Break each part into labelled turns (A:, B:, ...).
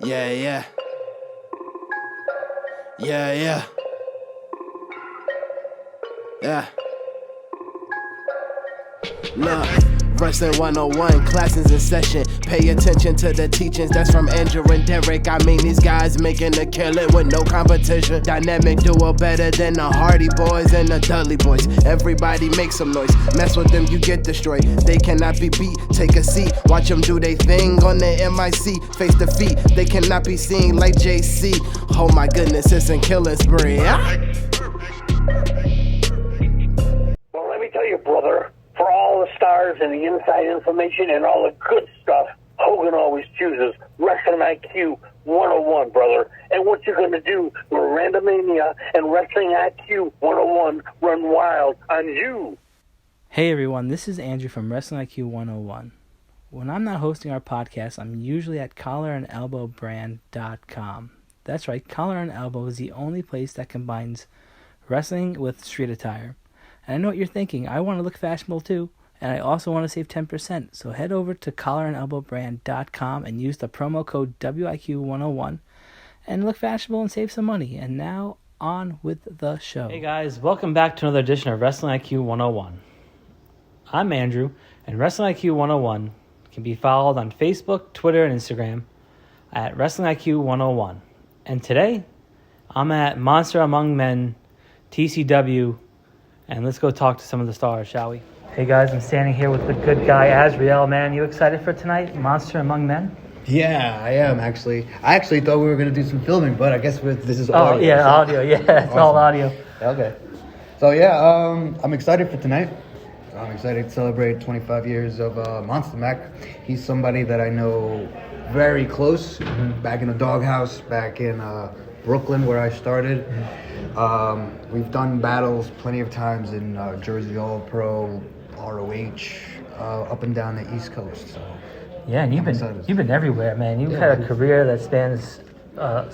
A: Yeah, yeah. Yeah, yeah. Yeah. Look, Wrestling 101, classes in session. Pay attention to the teachings, that's from Andrew and Derek. I mean, these guys making a killing with no competition. Dynamic duo better than the Hardy Boys and the Dudley Boys. Everybody make some noise, mess with them, you get destroyed. They cannot be beat, take a seat. Watch them do their thing on the MIC. Face defeat, they cannot be seen like JC. Oh my goodness, it's a killing spree.
B: Well, let me tell you, brother, for all the stars and the inside information and all the good stuff, Hogan always chooses Wrestling IQ 101, brother. And what you're going to do with Randomania and Wrestling IQ 101 run wild on you.
C: Hey everyone, this is Andrew from Wrestling IQ 101. When I'm not hosting our podcast, I'm usually at collarandelbowbrand.com. That's right, Collar and Elbow is the only place that combines wrestling with street attire. And I know what you're thinking, I want to look fashionable too, and I also want to save 10%. So head over to collarandelbowbrand.com and use the promo code WIQ101 and look fashionable and save some money. And now, on with the show. Hey guys, welcome back to another edition of Wrestling IQ 101. I'm Andrew, and Wrestling IQ 101 can be followed on Facebook, Twitter, and Instagram at Wrestling IQ 101. And today, I'm at Monster Among Men, TCW, and let's go talk to some of the stars, shall we? Hey guys, I'm standing here with the good guy, Azriel, man. You excited for tonight, Monster Among Men?
D: Yeah, I am actually. I actually thought we were going to do some filming, but I guess this is
C: Oh,
D: audio.
C: yeah,
D: so.
C: audio. Yeah, it's
D: Awesome.
C: all audio.
D: Okay. So, yeah, I'm excited for tonight. I'm excited to celebrate 25 years of Monsta Mack. He's somebody that I know very close, back in the doghouse, back in Brooklyn where I started. We've done battles plenty of times in Jersey All Pro, ROH, up and down the East Coast. So
C: Yeah, and you've been everywhere, man. You've had a career that spans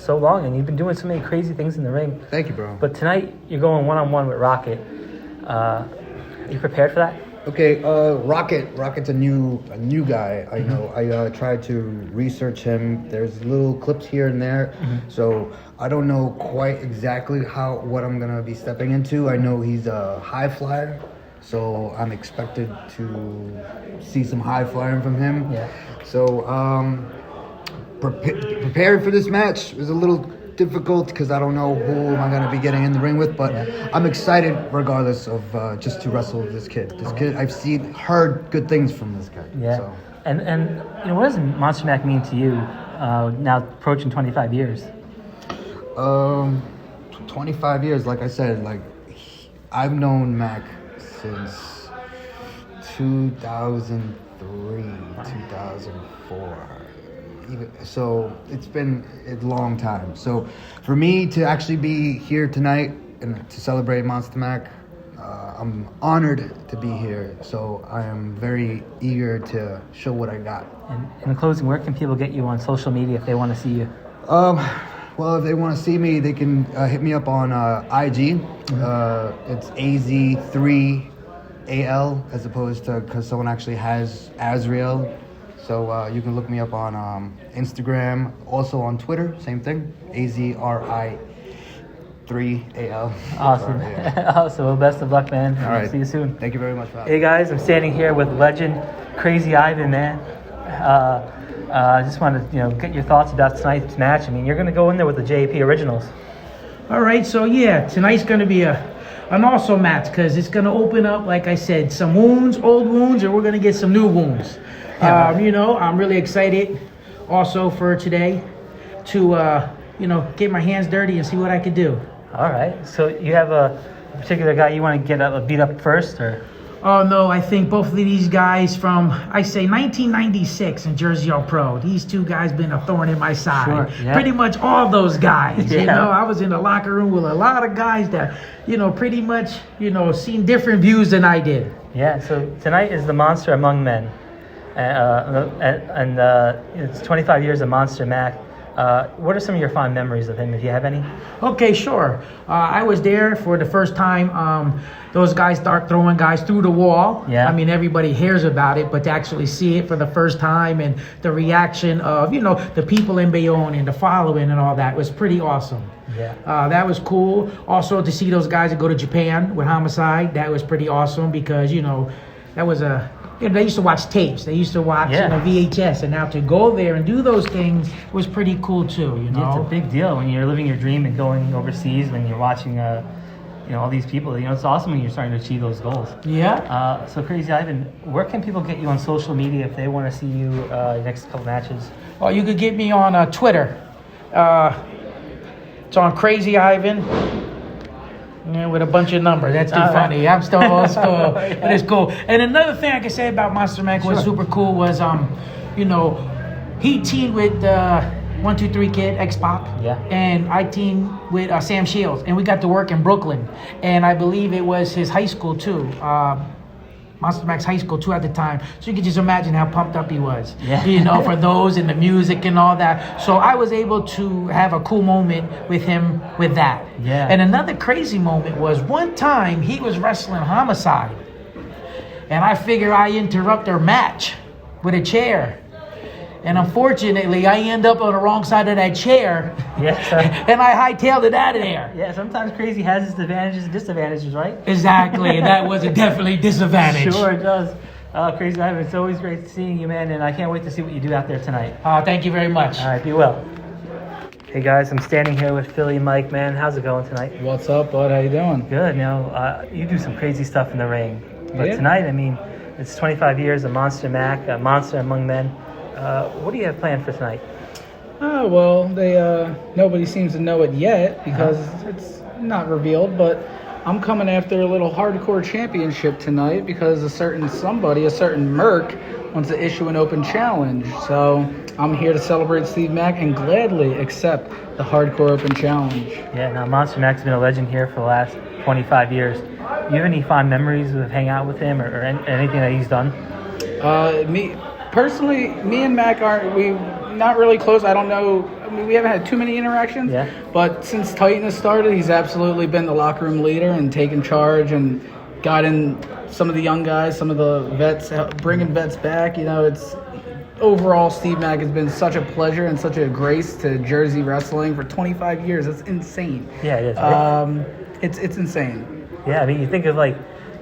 C: so long, and you've been doing so many crazy things in the ring.
D: Thank you, bro.
C: But tonight, you're going one-on-one with Rocket. Are you prepared for that?
D: Okay, Rocket's a new guy. I know. I tried to research him. There's little clips here and there, so I don't know quite exactly what I'm gonna be stepping into. I know he's a high flyer, so I'm expected to see some high flying from him. Yeah. So preparing for this match was a little difficult because I don't know who am I going to be getting in the ring with, but I'm excited regardless of just to wrestle with this kid. This kid, I've heard good things from this guy.
C: Yeah.
D: So.
C: And you know, what does Monsta Mack mean to you now approaching 25 years?
D: 25 years, like I said, I've known Mac since 2003, 2004. So it's been a long time. So for me to actually be here tonight and to celebrate Monsta Mack, I'm honored to be here. So I am very eager to show what I got.
C: And in closing, where can people get you on social media if they want to see you?
D: Well, if they want to see me, they can hit me up on IG. It's AZ3AL as opposed to because someone actually has Azriel. So you can look me up on Instagram, also on Twitter, same thing, AZRI3AL.
C: Awesome. Awesome. Well, best of luck, man.
D: All right.
C: See you soon.
D: Thank you very much for having me.
C: Hey, guys, I'm standing here with legend Crazy Ivan, man. I just want to get your thoughts about tonight's match. I mean, you're going to go in there with the JP Originals.
E: All right, so yeah, tonight's going to be an awesome match because it's going to open up, like I said, some wounds, old wounds, and we're going to get some new wounds. I'm really excited also for today to, get my hands dirty and see what I could do.
C: All right. So you have a particular guy you want to get beat up first, or?
E: Oh, no, I think both of these guys from, 1996 in Jersey All Pro. These two guys been a thorn in my side.
C: Sure, yeah.
E: Pretty much all those guys.
C: Yeah.
E: I was in the locker room with a lot of guys that, pretty much, seen different views than I did.
C: Yeah, so tonight is the Monster Among Men. And it's 25 years of Monsta Mack. What are some of your fond memories of him, if you have any?
E: Okay, sure. I was there for the first time. Those guys start throwing guys through the wall.
C: Yeah.
E: I mean, everybody hears about it, but to actually see it for the first time and the reaction of, you know, the people in Bayonne and the following and all that was pretty awesome.
C: Yeah.
E: That was cool. Also, to see those guys that go to Japan with Homicide, that was pretty awesome because, you know, that was they used to watch tapes. They used to watch VHS, and now to go there and do those things was pretty cool too. You know,
C: It's a big deal when you're living your dream and going overseas. When you're watching, all these people. It's awesome when you're starting to achieve those goals.
E: Yeah.
C: So Crazy Ivan, where can people get you on social media if they want to see you next couple matches?
E: Well, you could get me on Twitter. It's on Crazy Ivan. Yeah, with a bunch of numbers. That's too funny. I'm still old school, but it's cool. And another thing I can say about Monsta Mack was super cool was, he teamed with 123 Kid, X-Pac, and I teamed with Sam Shields, and we got to work in Brooklyn. And I believe it was his high school too. Monsta Mack's high school too at the time. So you can just imagine how pumped up he was, for those and the music and all that. So I was able to have a cool moment with him with that.
C: Yeah.
E: And another crazy moment was one time he was wrestling Homicide. And I figure I interrupt their match with a chair. And unfortunately, I end up on the wrong side of that chair.
C: Yes.
E: And I hightailed it out of there.
C: Yeah, sometimes Crazy has its advantages and disadvantages, right?
E: Exactly, and that was a definitely disadvantage.
C: Sure it does. Crazy Ivan, it's always great seeing you, man, and I can't wait to see what you do out there tonight.
E: Thank you very much.
C: All right, be well. Hey guys, I'm standing here with Philly Mike, man. How's it going tonight?
F: What's up, bud? How you doing?
C: Good. You do some crazy stuff in the ring. But tonight, it's 25 years of Monsta Mack, a monster among men. What do you have planned for tonight?
F: Well, nobody seems to know it yet because it's not revealed, but I'm coming after a little hardcore championship tonight because a certain Merc wants to issue an open challenge. So I'm here to celebrate Steve Mack and gladly accept the hardcore open challenge.
C: Yeah, now Monsta Mack's been a legend here for the last 25 years. Do you have any fond memories of hanging out with him or anything that he's done?
F: Personally, me and Mac we not really close. I don't know. We haven't had too many interactions.
C: Yeah.
F: But since Titan has started, he's absolutely been the locker room leader and taken charge and guiding some of the young guys, some of the vets, bringing vets back. It's overall Steve Mack has been such a pleasure and such a grace to Jersey wrestling for 25 years. That's insane.
C: Yeah, it is.
F: It's insane.
C: Yeah, you think of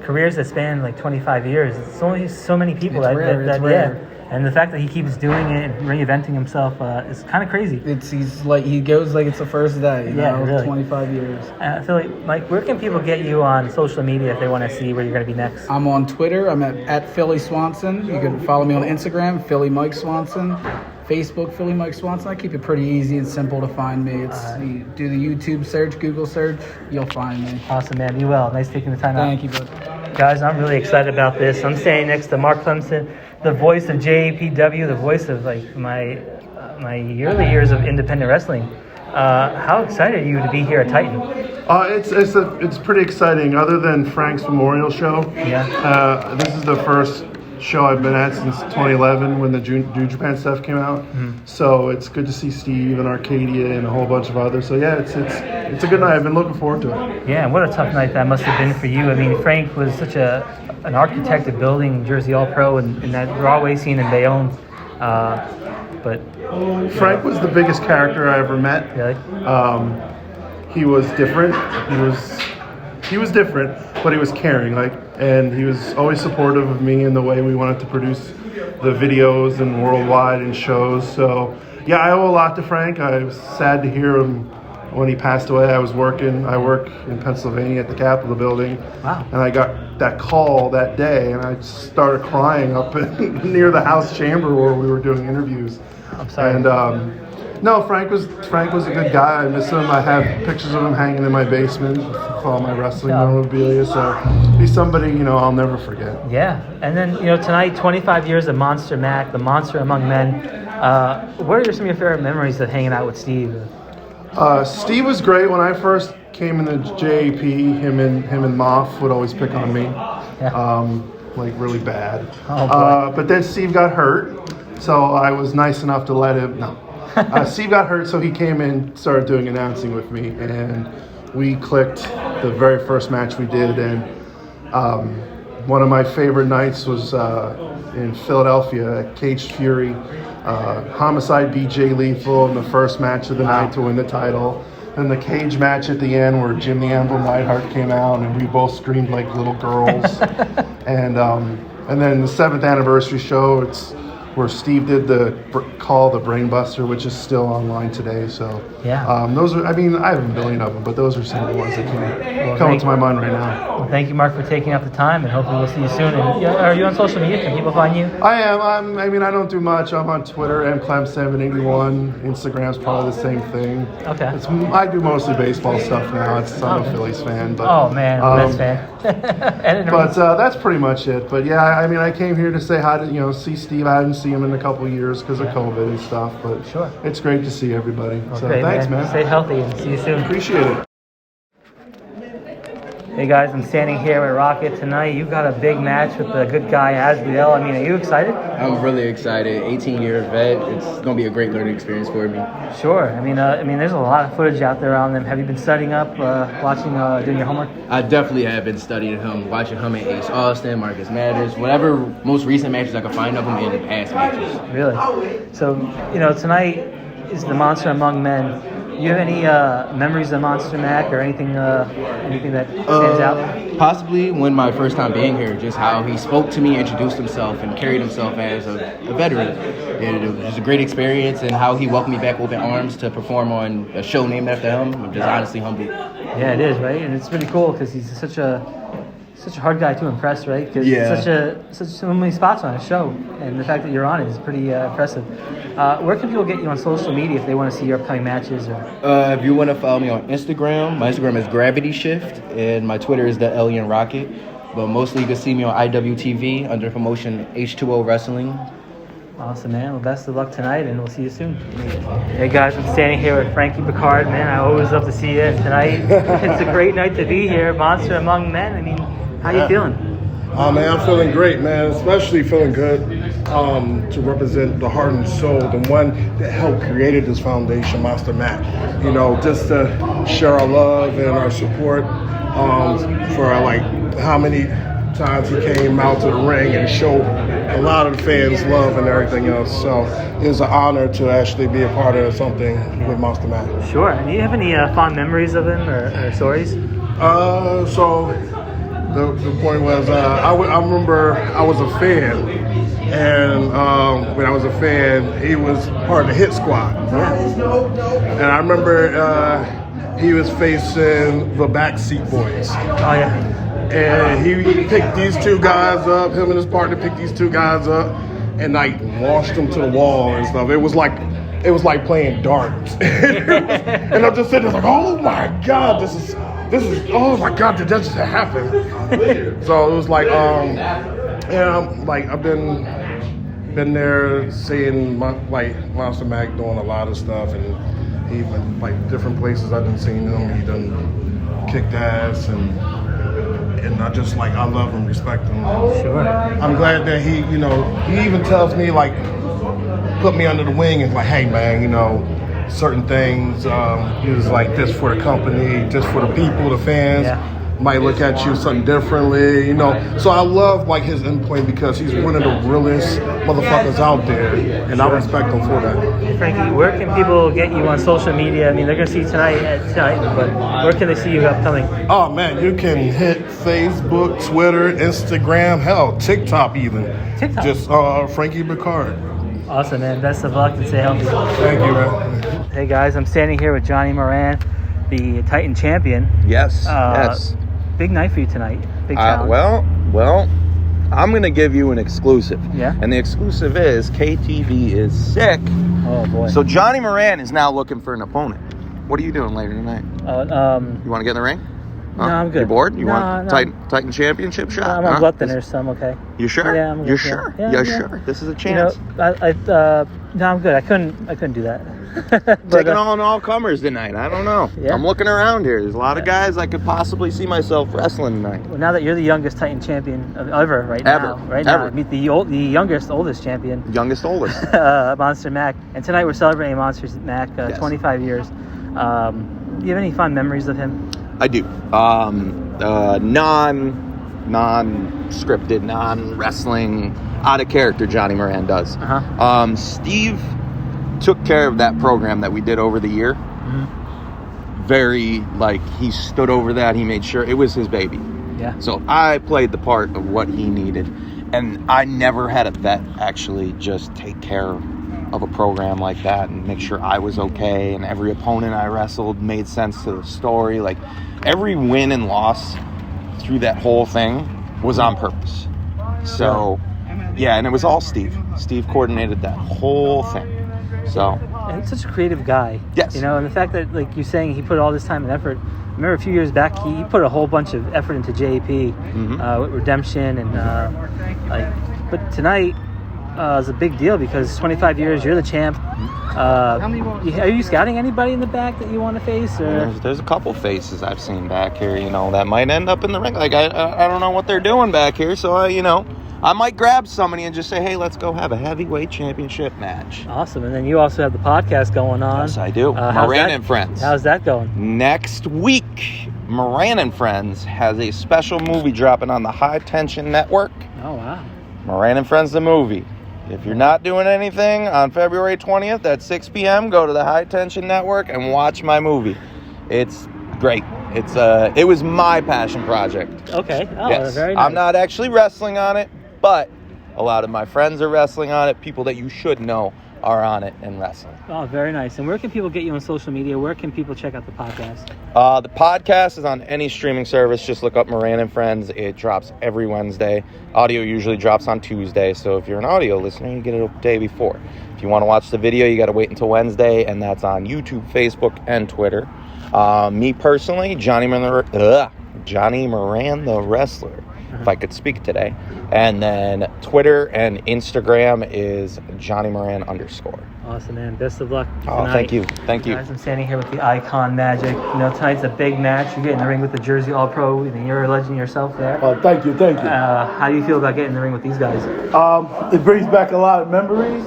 C: careers that span 25 years. It's only so many people
F: it's rare.
C: And the fact that he keeps doing it and reinventing himself is kind of crazy.
F: He goes like it's the first day.
C: Really.
F: 25 years.
C: Philly, Mike, where can people get you on social media if they want to see where you're going to be next?
F: I'm on Twitter. I'm at Philly Swanson. You can follow me on Instagram, Philly Mike Swanson. Facebook, Philly Mike Swanson. I keep it pretty easy and simple to find me. You do the YouTube search, Google search, you'll find me.
C: Awesome, man. Be well. Nice taking the time out.
F: Thank you, bud.
C: Guys, I'm really excited about this. I'm standing next to Mark Clemson, the voice of JAPW, the voice of my early years of independent wrestling. How excited are you to be here at Titan?
G: It's pretty exciting. Other than Frank's memorial show, this is the first show I've been at since 2011 when the New Japan stuff came out. Mm-hmm. So it's good to see Steve and Arcadia and a whole bunch of others. So yeah, it's a good night. I've been looking forward to it.
C: Yeah, and what a tough night that must have been for you. Frank was such an architect of building Jersey All-Pro and that Broadway scene in Bayonne. But
G: Frank was the biggest character I ever met.
C: Really?
G: He was different. He was different, but he was caring. And he was always supportive of me and the way we wanted to produce the videos and worldwide and shows. So yeah, I owe a lot to Frank. I was sad to hear him when he passed away. I work in Pennsylvania at the Capitol building. Wow. And I got that call that day and I just started crying up near the House chamber where we were doing interviews.
C: I'm sorry.
G: And no, Frank was a good guy. I miss him. I have pictures of him hanging in my basement with all my wrestling memorabilia. So he's somebody, I'll never forget.
C: Yeah. And then, tonight, 25 years of Monsta Mack, the monster among men. What are some of your favorite memories of hanging out with Steve?
G: Steve was great. When I first came into JAP, him and Moff would always pick on me. Yeah. Really bad.
C: Oh, boy.
G: But then Steve got hurt. So I was nice enough to let him. No. Steve got hurt, so he came in, started doing announcing with me, and we clicked the very first match we did. And one of my favorite nights was in Philadelphia at Cage Fury. Homicide beat Jay Lethal in the first match of the night to win the title. And the cage match at the end where Jim the Anvil Neidhart came out and we both screamed like little girls. And then the 7th anniversary show, it's where Steve did the call the Brainbuster, which is still online today. So those are, I mean, I have a million of them, but those are some of the ones that come to my mind right now.
C: Well, thank you, Mark, for taking out the time, and hopefully we'll see you soon. And are you on social media? Can people find you?
G: I am. I mean, I don't do much. I'm on Twitter, mclem781. Instagram's probably the same thing.
C: Okay.
G: I do mostly baseball stuff now. I'm a Phillies fan. But,
C: oh, man, Mets fan.
G: But that's pretty much it. But yeah, I mean, I came here to say hi to, see Steve. I hadn't seen him in a couple of years because of COVID and stuff. But
C: sure,
G: it's great to see everybody.
C: Well,
G: so
C: great,
G: thanks, man.
C: Stay healthy and see you soon.
G: Appreciate it.
C: Hey guys, I'm standing here with Rocket tonight. You got a big match with the good guy Asriel. I mean, are you excited?
H: I'm really excited. 18-year vet. It's gonna be a great learning experience for me.
C: Sure. I mean, there's a lot of footage out there on them. Have you been studying up, watching, doing your homework?
H: I definitely have been studying him, watching him and Ace Austin, Marcus Mathers, whatever most recent matches I could find of him in past matches.
C: Really? So, tonight is the Monster Among Men. Do you have any memories of Monsta Mack or anything that stands out?
H: Possibly when my first time being here, just how he spoke to me, introduced himself, and carried himself as a veteran. It was just a great experience, and how he welcomed me back with open arms to perform on a show named after him. I'm just honestly humbled.
C: Yeah, it is, right? And it's pretty cool because he's such a hard guy to impress, right? Because such so many spots on his show, and the fact that you're on it is pretty impressive. Where can people get you on social media if they want to see your upcoming matches? Or
H: if you want to follow me on Instagram, my Instagram is Gravity Shift, and my Twitter is the Alien Rocket. But mostly you can see me on IWTV under promotion H2O Wrestling.
C: Awesome, man. Well, best of luck tonight, and we'll see you soon. Hey, guys, I'm standing here with Frankie Picard, man. I always love to see you. And tonight, it's a great night to be here. Monster Among Men. I mean, how you feeling?
I: Man, I'm feeling great, man. Especially feeling good to represent the heart and soul, the one that helped created this foundation, Monsta Mack. Just to share our love and our support for how many times he came out to the ring and showed a lot of the fans love and everything else. So it was an honor to actually be a part of something with Monsta Mack.
C: Sure. And do you have any fond memories of him or stories?
I: The point was, I remember I was a fan, and when I was a fan, he was part of the Hit Squad. And I remember he was facing the Backseat Boys.
C: Oh, yeah.
I: And he picked these two guys up, him and his partner picked these two guys up, and launched them to the wall and stuff. It was like playing darts. And I'm just sitting there like, oh my God, this is, oh my God, did that just happen? So it was like, I've been there seeing Monsta Mack doing a lot of stuff, and even different places I've been seeing him. He done kicked ass, and I just I love and respect him.
C: Sure.
I: I'm glad that he even tells me put me under the wing and hey man, certain things is this for the company, just for the people, the fans.
C: Yeah.
I: Might look at you something differently, So I love his input because he's one of the realest motherfuckers out there, and I respect him for that.
C: Hey, Frankie, where can people get you on social media? I mean, they're gonna see you tonight, but where can they see you upcoming?
I: Oh man, you can hit Facebook, Twitter, Instagram, hell, TikTok even.
C: TikTok.
I: Just Frankie Picard.
C: Awesome, man. Best of luck and stay healthy.
I: Thank you, man.
C: Hey guys, I'm standing here with Johnny Moran, the Titan champion.
J: Yes. Yes.
C: Big night for you tonight. Big challenge.
J: Well, I'm going to give you an exclusive.
C: Yeah.
J: And the exclusive is KTV is sick.
C: Oh boy.
J: So Johnny Moran is now looking for an opponent. What are you doing later tonight? You want to get in the ring?
C: No, I'm good.
J: You bored? You want Titan championship shot?
C: No, I'm a gluttonous, so I'm okay.
J: You sure?
C: Yeah, I'm good.
J: You're sure?
C: Yeah,
J: You're sure? This is a chance.
C: No, I'm good. I couldn't do that.
J: Taking on all comers tonight. I don't know.
C: Yeah.
J: I'm looking around here. There's a lot of guys I could possibly see myself wrestling tonight.
C: Well, now that you're the youngest Titan champion ever, now, meet the oldest champion.
J: Youngest, oldest.
C: Monsta Mack. And tonight we're celebrating Monsta Mack,
J: Yes.
C: 25 years. Do you have any fond memories of him?
J: I do. Non-scripted, non-wrestling, out of character Johnny Moran does.
C: Uh-huh.
J: Steve took care of that program that we did over the year.
C: Mm-hmm.
J: Very, he stood over that. He made sure it was his baby.
C: Yeah.
J: So I played the part of what he needed. And I never had a vet actually just take care of a program like that and make sure I was okay. And every opponent I wrestled made sense to the story. Like, every win and loss through that whole thing was on purpose. So, yeah, and it was all Steve. Steve coordinated that whole thing. So,
C: and he's such a creative guy.
J: Yes.
C: And the fact that, like you're saying, he put all this time and effort. I remember a few years back, he put a whole bunch of effort into JAP, with Redemption, and but tonight is a big deal because 25 years, you're the champ. Are you scouting anybody in the back that you want to face? Or?
J: There's a couple faces I've seen back here, that might end up in the ring. Like, I don't know what they're doing back here, so I might grab somebody and just say, hey, let's go have a heavyweight championship match.
C: Awesome. And then you also have the podcast going on.
J: Yes, I do. Moran and Friends.
C: How's that going?
J: Next week, Moran and Friends has a special movie dropping on the High Tension Network.
C: Oh, wow.
J: Moran and Friends, the movie. If you're not doing anything on February 20th at 6 p.m., go to the High Tension Network and watch my movie. It's great. It was my passion project.
C: Okay. Oh,
J: yes.
C: Very nice.
J: I'm not actually wrestling on it, but a lot of my friends are wrestling on it. People that you should know are on it and wrestling.
C: Oh, very nice. And where can people get you on social media? Where can people check out the podcast?
J: The podcast is on any streaming service. Just look up Moran and Friends. It drops every Wednesday. Audio usually drops on Tuesday. So if you're an audio listener, you get it a day before. If you want to watch the video, you got to wait until Wednesday, and that's on YouTube, Facebook, and Twitter. Me personally, Johnny Moran the Wrestler, if I could speak today. And then Twitter and Instagram is Johnny Moran _.
C: Awesome, man. Best of luck tonight.
J: Oh, thank you.
C: Guys, I'm standing here with the Icon Magic. Tonight's a big match. You get in the ring with the Jersey All-Pro, and you're a legend yourself there.
K: Thank you.
C: How do you feel about getting in the ring with these guys?
K: It brings back a lot of memories,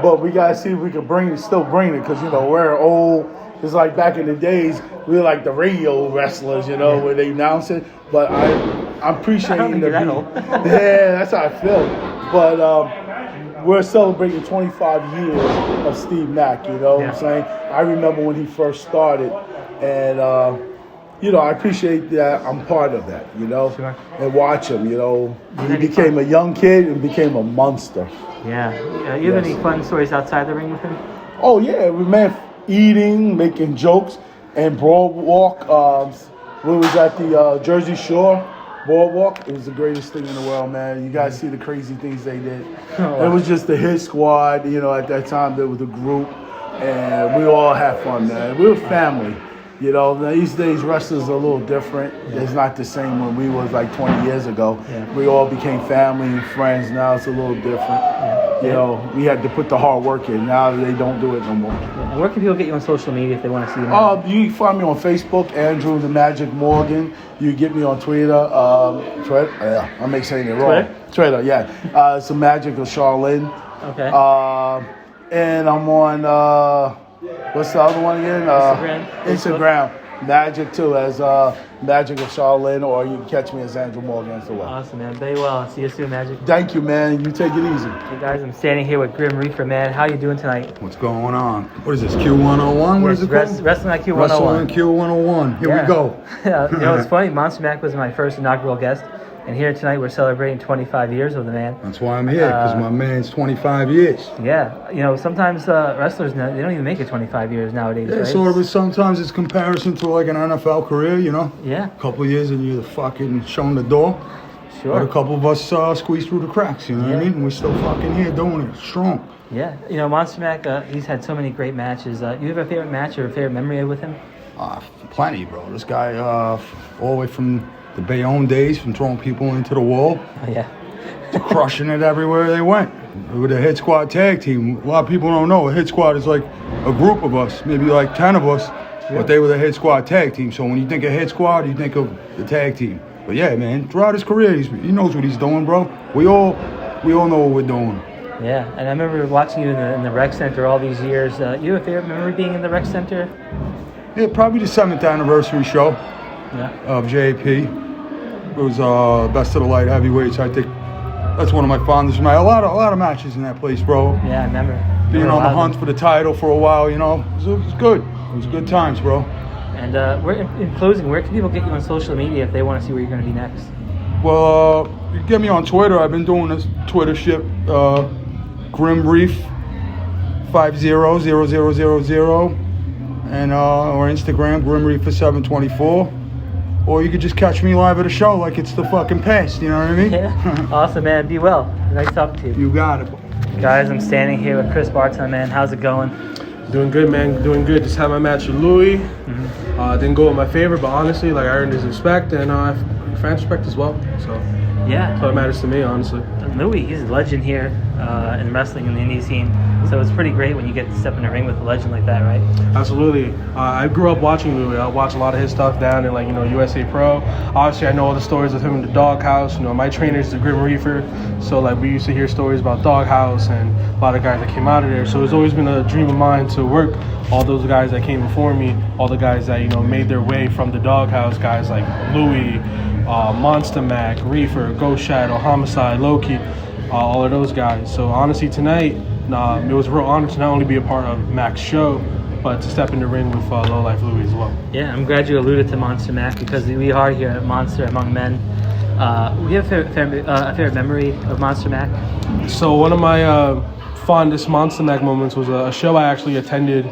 K: but we gotta see if we can still bring it, because we're old. It's like back in the days, we were like the radio wrestlers, where they announce it. But I'm appreciating the
C: that old.
K: Yeah, that's how I feel. But we're celebrating 25 years of Steve Mack. What I'm saying? I remember when he first started, and I appreciate that I'm part of that.
C: Sure.
K: And watch him. He became a young kid and became a monster.
C: Yeah. You have any fun stories outside the ring with him?
K: Oh yeah, eating, making jokes, and Boardwalk. We was at the Jersey Shore Boardwalk. It was the greatest thing in the world, man. You guys see the crazy things they did. It was just the hit squad, at that time there was a group, and we all had fun, man. We were family. These days wrestlers are a little different. It's not the same when we was like 20 years ago. Yeah. We all became family and friends. Now it's a little different. We had to put the hard work in. Now they don't do it no more.
C: Yeah. And where can people get you on social media if they want to see you?
K: You can find me on Facebook, Andrew the Magic Morgan. You get me on Twitter. I may saying it wrong. Twitter, yeah. It's the Magic of Charlene.
C: Okay.
K: And I'm on. What's the other one again? Instagram. Magic too, as Magic of Charlene, or you can catch me as Andrew Morgan as well.
C: Awesome, man. Very well. See you soon, Magic.
K: Thank you, man. You take it easy.
C: Hey guys, I'm standing here with Grim Reaper, man. How you doing tonight?
L: What's going on? What is this, Q101? What is it called?
C: Wrestling IQ 101.
L: Wrestling IQ 101. Here we go.
C: It's funny. Monsta Mack was my first inaugural guest. And here tonight we're celebrating 25 years with the man.
L: That's why I'm here, because my man's 25 years.
C: Yeah. Sometimes wrestlers, they don't even make it 25 years nowadays, right?
L: Sort of. Sometimes it's comparison to like an NFL career,
C: Yeah.
L: A couple of years and you're fucking showing the door.
C: Sure.
L: But a couple of us squeeze through the cracks, what I mean? And we're still fucking here doing it, strong.
C: Yeah. Monsta Mack, he's had so many great matches. You have a favorite match or a favorite memory with him?
L: Plenty, bro. This guy, all the way from the Bayonne days, from throwing people into the wall,
C: to
L: crushing it everywhere they went. with a Hit Squad tag team. A lot of people don't know. A Hit Squad is like a group of us, maybe like 10 of us, but they were the Hit Squad tag team. So when you think of Hit Squad, you think of the tag team. But yeah, man, throughout his career, he knows what he's doing, bro. We all know what we're doing.
C: Yeah, and I remember watching you in the rec center all these years. You have a favorite memory being in the rec center?
L: Yeah, probably the 7th anniversary show of JP. It was Best of the Light Heavyweights. I think that's one of my fondest. A lot of matches in that place, bro.
C: Yeah, I remember.
L: Being on the hunt for the title for a while, you know, it was good. It was good times, bro.
C: And in closing, where can people get you on social media if they want to see where you're going to be next?
L: Well, you can get me on Twitter. I've been doing this Twitter shit, Grim Reef 500000, and or Instagram Grim Reef 724. Or you could just catch me live at a show like it's the fucking past, you know what I mean?
C: Yeah. Awesome, man. Be well. Nice talking to you.
L: You got it.
C: Guys, I'm standing here with Chris Barton, man. How's it going?
M: Doing good, man. Doing good. Just had my match with Louis. Didn't go with my favorite, but honestly, like I earned his respect and fans respect as well. So
C: yeah,
M: that's what matters to me, honestly.
C: Louis, he's a legend here in wrestling in the indie scene. So it's pretty great when you get to step in the ring with a legend like that, right?
M: Absolutely. I grew up watching Louis. I watched a lot of his stuff down in USA Pro. Obviously, I know all the stories of him in the Doghouse. You know, my trainer's the Grim Reaper, so like we used to hear stories about Doghouse and a lot of guys that came out of there. So it's always been a dream of mine to work all those guys that came before me, all the guys that made their way from the Doghouse, guys like Louis, Monsta Mack, Reefer, Ghost Shadow, Homicide, Loki, all of those guys. So honestly, tonight it was a real honor to not only be a part of Mack's show, but to step in the ring with Low Life Louis as well.
C: Yeah, I'm glad you alluded to Monsta Mack because we are here at Monster Among Men. We have a favorite memory of Monsta Mack.
M: So one of my fondest Monsta Mack moments was a show I actually attended.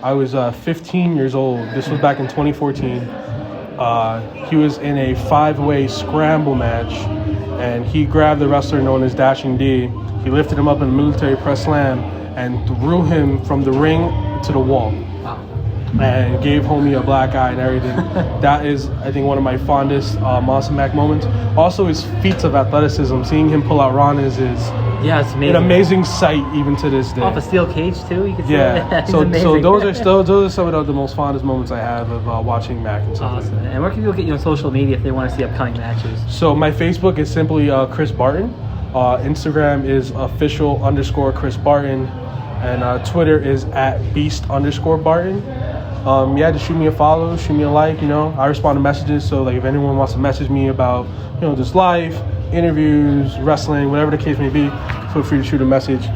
M: I was 15 years old. This was back in 2014. He was in a 5-way scramble match, and he grabbed the wrestler known as Dashing D. He lifted him up in a military press slam and threw him from the ring to the wall.
C: Wow.
M: And gave homie a black eye and everything. That is, I think, one of my fondest Monsta Mack moments. Also, his feats of athleticism, seeing him pull out Ranas is
C: it's amazing.
M: an amazing sight even to this day.
C: Off a steel cage too, you could say.
M: Yeah. so those are some of the most fondest moments I have of watching Mack and stuff.
C: Awesome. And where can people get you on social media if they want to see upcoming matches?
M: So my Facebook is simply Chris Barton. Instagram is official_Chris Barton, and Twitter is @beast_Barton. Just shoot me a follow, shoot me a like. I respond to messages, so like if anyone wants to message me about just life, interviews, wrestling, whatever the case may be, feel free to shoot a message.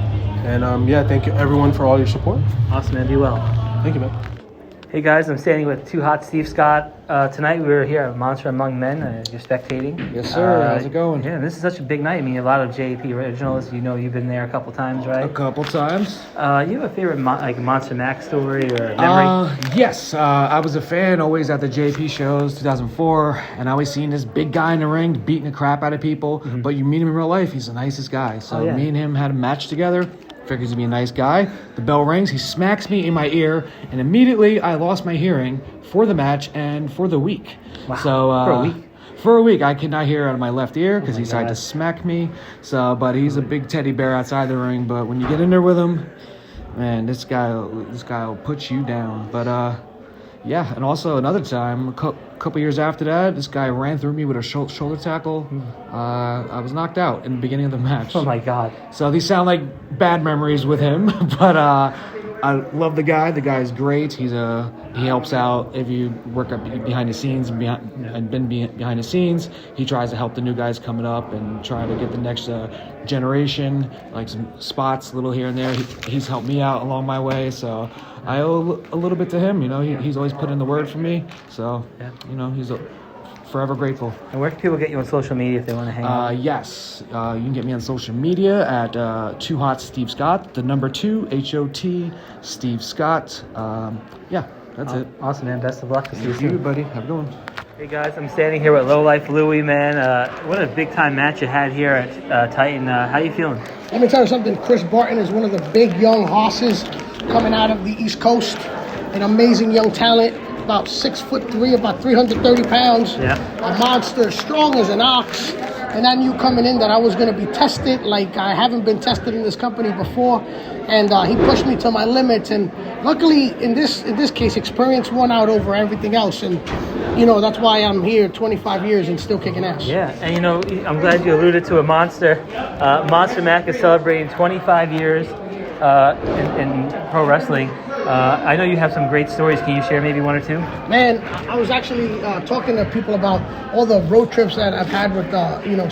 M: And thank you everyone for all your support.
C: Awesome, man. Be well.
M: Thank you, man.
C: Hey guys, I'm standing with Too Hot Steve Scott. Tonight we were here at Monster Among Men. You're spectating.
N: Yes, sir. How's it going?
C: Yeah, this is such a big night. I mean, a lot of JP originals. You've been there a couple times, right?
N: A couple times.
C: You have a favorite Monsta Mack story or memory?
N: Yes. I was a fan always at the JP shows, 2004, and I always seen this big guy in the ring beating the crap out of people. Mm-hmm. But you meet him in real life, he's the nicest guy. So me and him had a match together. Figures to be a nice guy. The bell rings. He smacks me in my ear, and immediately I lost my hearing for the match and for the week.
C: Wow.
N: So
C: for a week.
N: For a week, I could not hear out of my left ear because he tried to smack me. So, but he's a big teddy bear outside the ring. But when you get in there with him, man, this guy will put you down. But and also another time, a couple years after that, this guy ran through me with a shoulder tackle. I was knocked out in the beginning of the match.
C: Oh my God!
N: So these sound like bad memories with him, but I love the guy. The guy's great. He helps out if you work up behind the scenes and been behind the scenes. He tries to help the new guys coming up and try to get the next generation, like some spots, a little here and there. He's helped me out along my way, so I owe a little bit to him. He's always put in the word for me, so he's forever grateful.
C: And where can people get you on social media if they want to hang out?
N: Yes, you can get me on social media at Too Hot Steve Scott, the number 2 HOT Steve Scott. That's it.
C: Awesome, man. Best of luck.
N: Thank you, buddy. Have a good one.
C: Hey guys, I'm standing here with Low Life Louis, man. What a big time match you had here at Titan. How you feeling?
O: Let me tell you something. Chris Barton is one of the big young hosses coming out of the East Coast. An amazing young talent. About 6'3", about 330 pounds.
C: Yeah.
O: A monster, strong as an ox. and I knew coming in that I was going to be tested like I haven't been tested in this company before, and he pushed me to my limits. And luckily, in this case, experience won out over everything else, and that's why I'm here 25 years and still kicking ass.
C: Yeah, and I'm glad you alluded to a monster. Monsta Mack is celebrating 25 years in pro wrestling. I know you have some great stories. Can you share maybe one or two?
O: Man, I was actually talking to people about all the road trips that I've had with,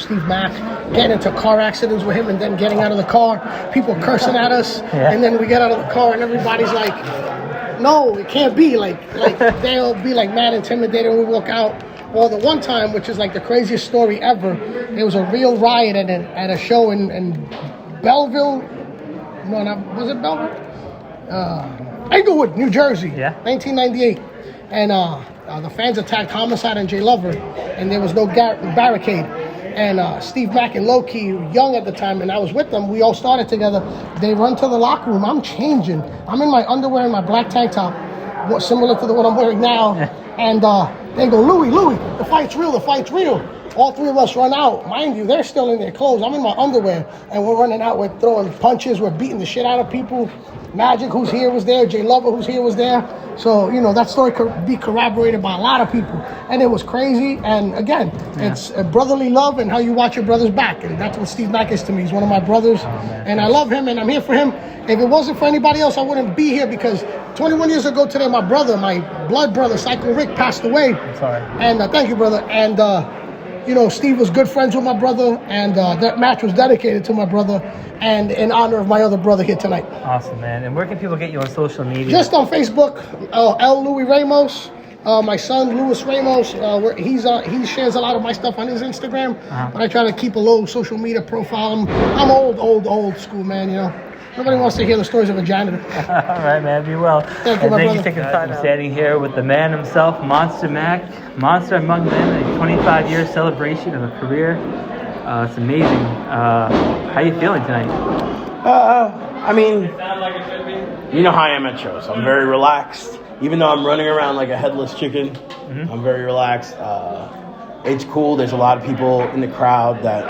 O: Steve Mack, getting into car accidents with him and then getting out of the car, people cursing at us, and then we get out of the car and everybody's like, no, it can't be. Like they'll be like mad, intimidated when we walk out. Well, the one time, which is like the craziest story ever, there was a real riot at a show in Belleville. No, was it Belleville? Englewood, New Jersey, 1998. And the fans attacked Homicide and Jay Lover, and there was no barricade. And Steve Mack and Low-Key, young at the time, and I was with them. We all started together. They run to the locker room. I'm changing. I'm in my underwear and my black tank top, similar to the one I'm wearing now. And they go, Louie, the fight's real. All three of us run out. Mind you, they're still in their clothes. I'm in my underwear, and we're running out. We're throwing punches. We're beating the shit out of people. Magic, who's here, was there. Jay Lover, who's here, was there. So, that story could be corroborated by a lot of people. And it was crazy. And again, it's a brotherly love and how you watch your brother's back. And that's what Steve Mack is to me. He's one of my brothers. And I love him, and I'm here for him. If it wasn't for anybody else, I wouldn't be here, because 21 years ago today, my brother, my blood brother, Psycho Rick, passed away.
C: I'm sorry.
O: And thank you, brother. And, Steve was good friends with my brother, and that match was dedicated to my brother and in honor of my other brother here tonight.
C: Awesome, man. And where can people get you on social media?
O: Just on Facebook, L. Louis Ramos. My son, Louis Ramos, he shares a lot of my stuff on his Instagram, but I try to keep a low social media profile. I'm old school, man, Nobody wants to hear the stories of a janitor.
C: All right, man. Be well.
O: Thank you, my
C: thank
O: brother.
C: you for taking the time. I'm standing here with the man himself, Monsta Mack. Monster among men, a 25-year celebration of a career. It's amazing. How are you feeling tonight?
P: You know how I am at shows. I'm very relaxed. Even though I'm running around like a headless chicken, I'm very relaxed. It's cool. There's a lot of people in the crowd that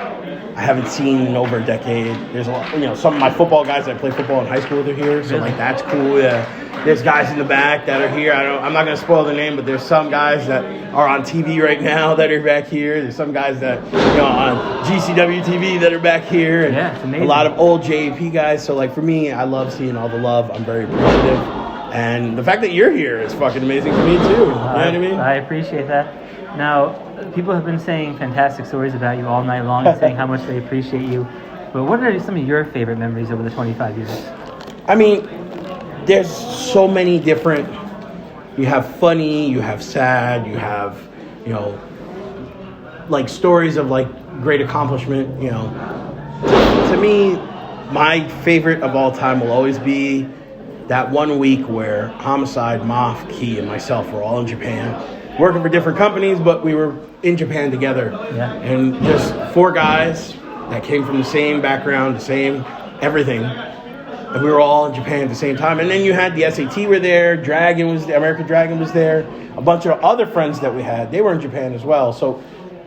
P: I haven't seen in over a decade. There's a lot, some of my football guys that I play football in high school, they're here, so that's cool. Yeah. There's guys in the back that are here. I'm not gonna spoil their name, but there's some guys that are on TV right now that are back here. There's some guys that on GCW TV that are back here. And
C: it's amazing.
P: A lot of old JAP guys. So for me, I love seeing all the love. I'm very appreciative, and the fact that you're here is fucking amazing for me too. You know what I mean?
C: I appreciate that. Now, people have been saying fantastic stories about you all night long and saying how much they appreciate you. But what are some of your favorite memories over the 25 years?
P: There's so many different. You have funny, you have sad, you have, stories of great accomplishment. To me, my favorite of all time will always be that one week where Homicide, Moff, Key, and myself were all in Japan, working for different companies, but we were in Japan together.
C: Yeah.
P: And just four guys that came from the same background, the same everything. And we were all in Japan at the same time. And then you had the SAT were there, American Dragon was there, a bunch of other friends that we had, they were in Japan as well. So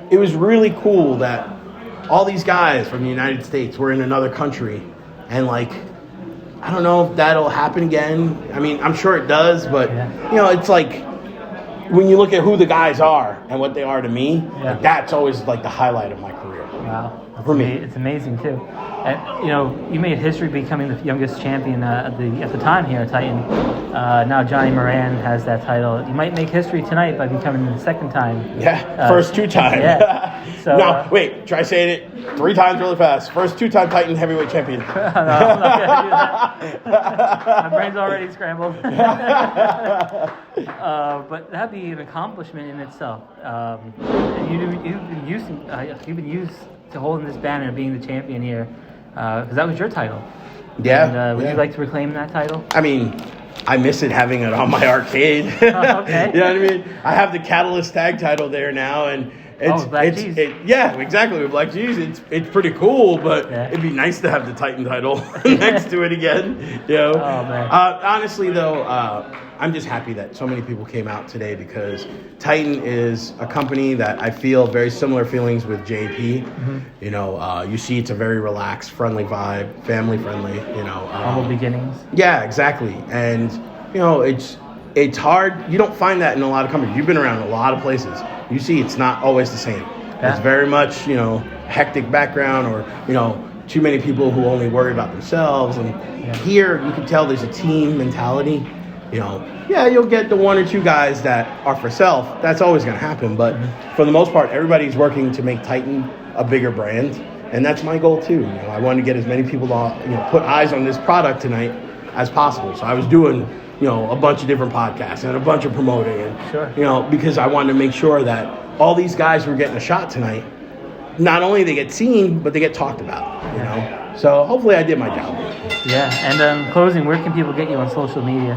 P: it was really cool that all these guys from the United States were in another country. And I don't know if that'll happen again. I'm sure it does, but it's when you look at who the guys are and what they are to me, that's always the highlight of my career.
C: Wow.
P: For me.
C: It's amazing too. And you made history becoming the youngest champion at the time here at Titan. Now Johnny Moran has that title. You might make history tonight by becoming the second time.
P: First two times.
C: Yeah. So,
P: no, wait, try saying it 3 times really fast. First 2-time Titan heavyweight champion.
C: No, I'm not gonna do that. My brain's already scrambled. But that'd be an accomplishment in itself. You've been used to holding this banner, being the champion here, because that was your title.
P: Yeah.
C: And, would you like to reclaim that title?
P: I miss it having it on my arcade.
C: Okay.
P: You know what I mean? I have the Catalyst tag title there now, and
C: Black Cheese.
P: Exactly. With Black Cheese, it's pretty cool, but it'd be nice to have the Titan title next to it again.
C: Oh man.
P: Honestly, though, I'm just happy that so many people came out today because Titan is a company that I feel very similar feelings with JP. You know, you see it's a very relaxed, friendly vibe, family friendly, you know.
C: Humble beginnings.
P: Yeah, exactly. And, you know, it's hard. You don't find that in a lot of companies. You've been around a lot of places. You see it's not always the same.
C: Yeah.
P: It's very much, you know, hectic background or, you know, too many people who only worry about themselves. And here you can tell there's a team mentality. You know, yeah, you'll get the one or two guys that are for self. That's always going to happen. But for the most part, everybody's working to make Titan a bigger brand. And that's my goal too. You know, I want to get as many people to, you know, put eyes on this product tonight as possible. So I was doing, you know, a bunch of different podcasts and a bunch of promoting and, you know, because I wanted to make sure that all these guys who are getting a shot tonight, not only they get seen, but they get talked about, you know. So hopefully I did my job.
C: Yeah, and closing, where can people get you on social media?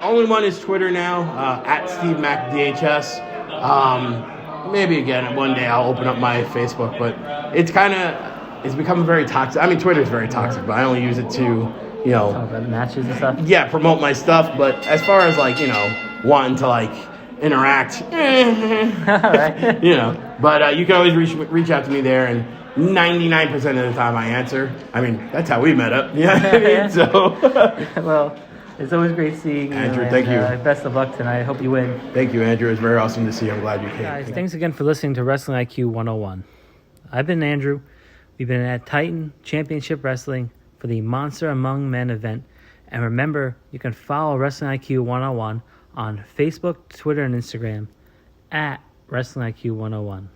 P: Only one is Twitter now, at Steve Mack DHS. Maybe again, one day I'll open up my Facebook, but it's become very toxic. I mean, Twitter is very toxic, but I only use it to, you know,
C: talk about matches and stuff.
P: Yeah, promote my stuff. But as far as like, you know, wanting to like interact, you know. But you can always reach out to me there, and 99% of the time I answer. I mean, that's how we met up. Yeah. So.
C: Well, it's always great seeing you.
P: Andrew, thank you.
C: Best of luck tonight. I hope you win.
P: Thank you, Andrew. It's very awesome to see you. I'm glad you came.
C: Guys, thanks again for listening to Wrestling IQ 101. I've been Andrew. We've been at Titan Championship Wrestling for the Monster Among Men event. And remember, you can follow Wrestling IQ 101 on Facebook, Twitter, and Instagram at Wrestling IQ 101.